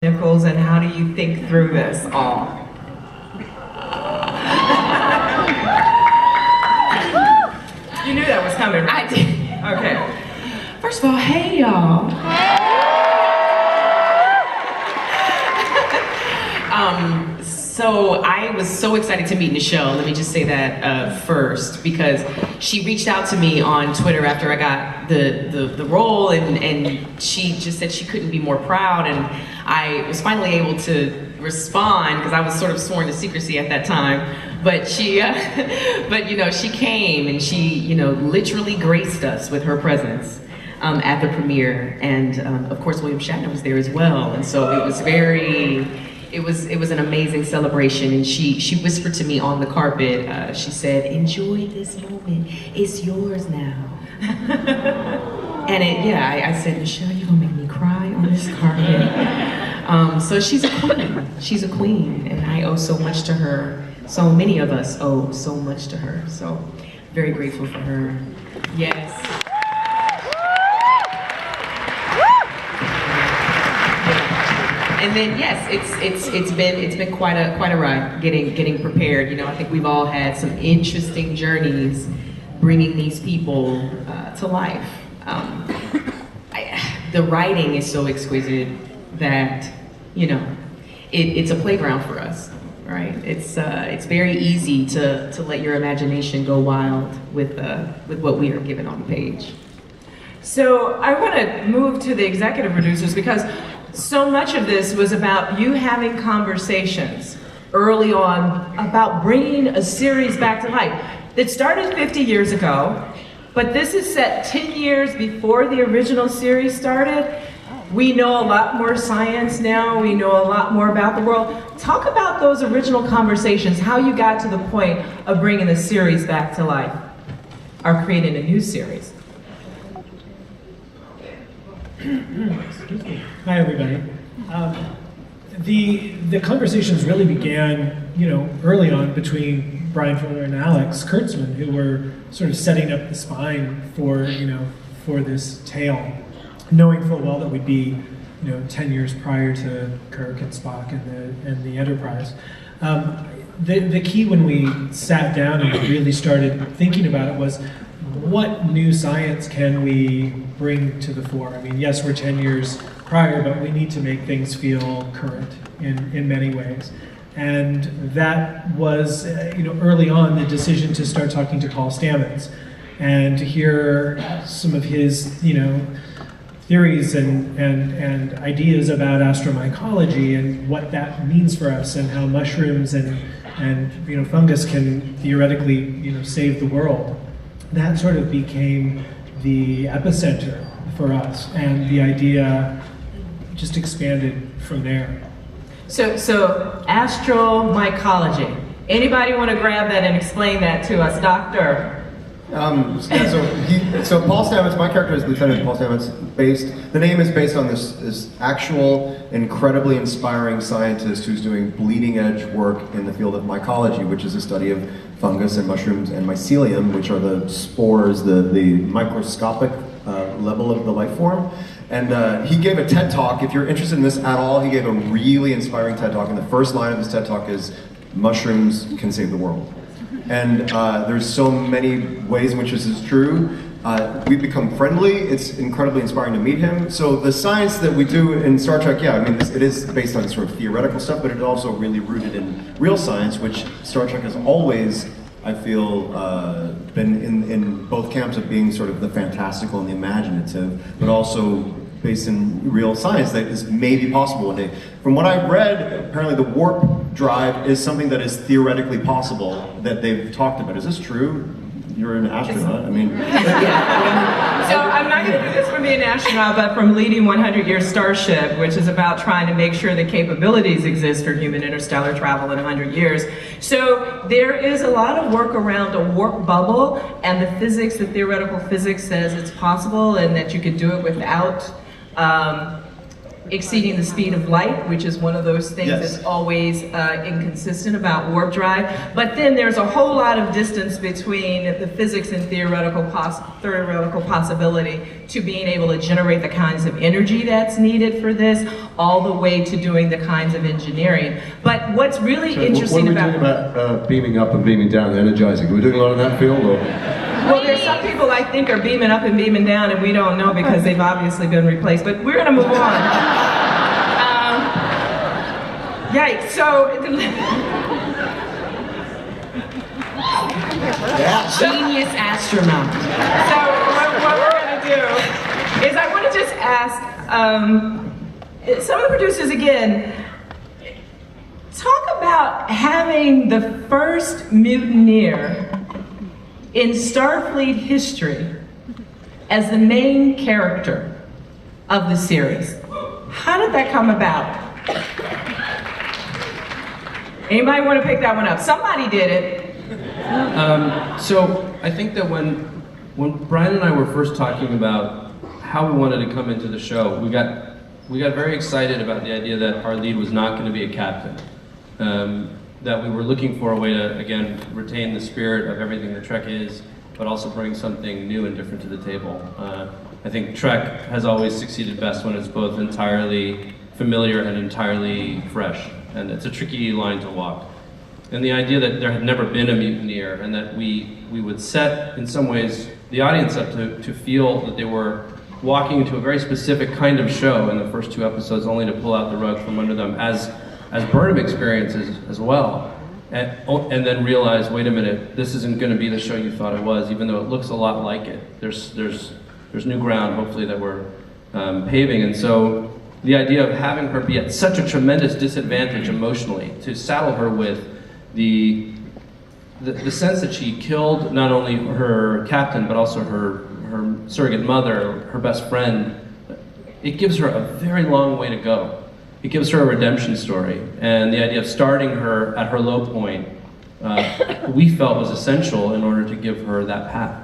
Nichols, and how do you think through this all? You knew that was coming, right? I did. Okay. First of all, hey y'all. So I was so excited to meet Nichelle. Let me just say that first, because she reached out to me on Twitter after I got the role, and she just said she couldn't be more proud, and I was finally able to respond because I was sort of sworn to secrecy at that time. But she, she came and she, literally graced us with her presence at the premiere, and of course William Shatner was there as well, and so it was it was an amazing celebration. And she whispered to me on the carpet, she said, "Enjoy this moment, it's yours now." And I said, "Nichelle, you're gonna make me cry on this carpet." So she's a queen, and I owe so much to her. So many of us owe so much to her, so very grateful for her. Yes. And then yes, it's been quite a ride getting prepared. I think we've all had some interesting journeys bringing these people to life. The writing is so exquisite that it's a playground for us, right? It's very easy to let your imagination go wild with what we are given on the page. So I want to move to the executive producers, because so much of this was about you having conversations early on about bringing a series back to life. It started 50 years ago, but this is set 10 years before the original series started. We know a lot more science now, we know a lot more about the world. Talk about those original conversations, how you got to the point of bringing the series back to life, or creating a new series. Hi, everybody. The conversations really began, early on between Brian Fuller and Alex Kurtzman, who were sort of setting up the spine for, for this tale, knowing full well that we'd be, 10 years prior to Kirk and Spock and the Enterprise. The key when we sat down and really started thinking about it was, what new science can we bring to the fore? I mean, yes, we're 10 years prior, but we need to make things feel current in many ways. And that was, early on, the decision to start talking to Paul Stamets and to hear some of his, theories and ideas about astromycology and what that means for us, and how mushrooms and fungus can theoretically, save the world. That sort of became the epicenter for us, and the idea just expanded from there. So astromycology. Anybody want to grab that and explain that to us, Doctor? So Paul Stamets, my character is Lieutenant Paul Stamets. The name is based on this actual, incredibly inspiring scientist who's doing bleeding edge work in the field of mycology, which is a study of fungus and mushrooms and mycelium, which are the spores, the microscopic level of the life form. And he gave a TED Talk. If you're interested in this at all, he gave a really inspiring TED Talk. And the first line of his TED Talk is, "Mushrooms can save the world." And there's so many ways in which this is true. We've become friendly. It's incredibly inspiring to meet him. So the science that we do in Star Trek, it is based on sort of theoretical stuff, but it's also really rooted in real science, which Star Trek has always, I feel, been in both camps of being sort of the fantastical and the imaginative, but also based in real science that is maybe possible one day. From what I've read, apparently the warp drive is something that is theoretically possible that they've talked about. Is this true? You're an astronaut, I mean. So I'm not going to do this from being an astronaut, but from leading 100-Year Starship, which is about trying to make sure the capabilities exist for human interstellar travel in 100 years. So there is a lot of work around a warp bubble, and the physics, the theoretical physics says it's possible and that you could do it without exceeding the speed of light, which is one of those things Yes. that's always inconsistent about warp drive. But then there's a whole lot of distance between the physics and theoretical possibility to being able to generate the kinds of energy that's needed for this, all the way to doing the kinds of engineering. But what's really So interesting what are we doing about beaming up and beaming down, energizing? Are we doing a lot in that field, or? Well, there's some people I think are beaming up and beaming down, and we don't know because they've obviously been replaced. But we're going to move on. Yikes! So, Genius astronaut. so what we're going to do is I want to just ask some of the producers again. Talk about having the first mutineer in Starfleet history as the main character of the series. How did that come about? Anybody want to pick that one up? Somebody did it. So I think that when Brian and I were first talking about how we wanted to come into the show, we got very excited about the idea that our lead was not going to be a captain. That we were looking for a way to, again, retain the spirit of everything that Trek is, but also bring something new and different to the table. I think Trek has always succeeded best when it's both entirely familiar and entirely fresh, and it's a tricky line to walk. And the idea that there had never been a mutineer, and that we would set, in some ways, the audience up to feel that they were walking into a very specific kind of show in the first 2 episodes, only to pull out the rug from under them, as Burnham experiences as well, and then realize, wait a minute, this isn't going to be the show you thought it was, even though it looks a lot like it. There's new ground, hopefully, that we're paving, and so the idea of having her be at such a tremendous disadvantage emotionally, to saddle her with the sense that she killed not only her captain, but also her surrogate mother, her best friend, it gives her a very long way to go. It gives her a redemption story, and the idea of starting her at her low point, we felt was essential in order to give her that path.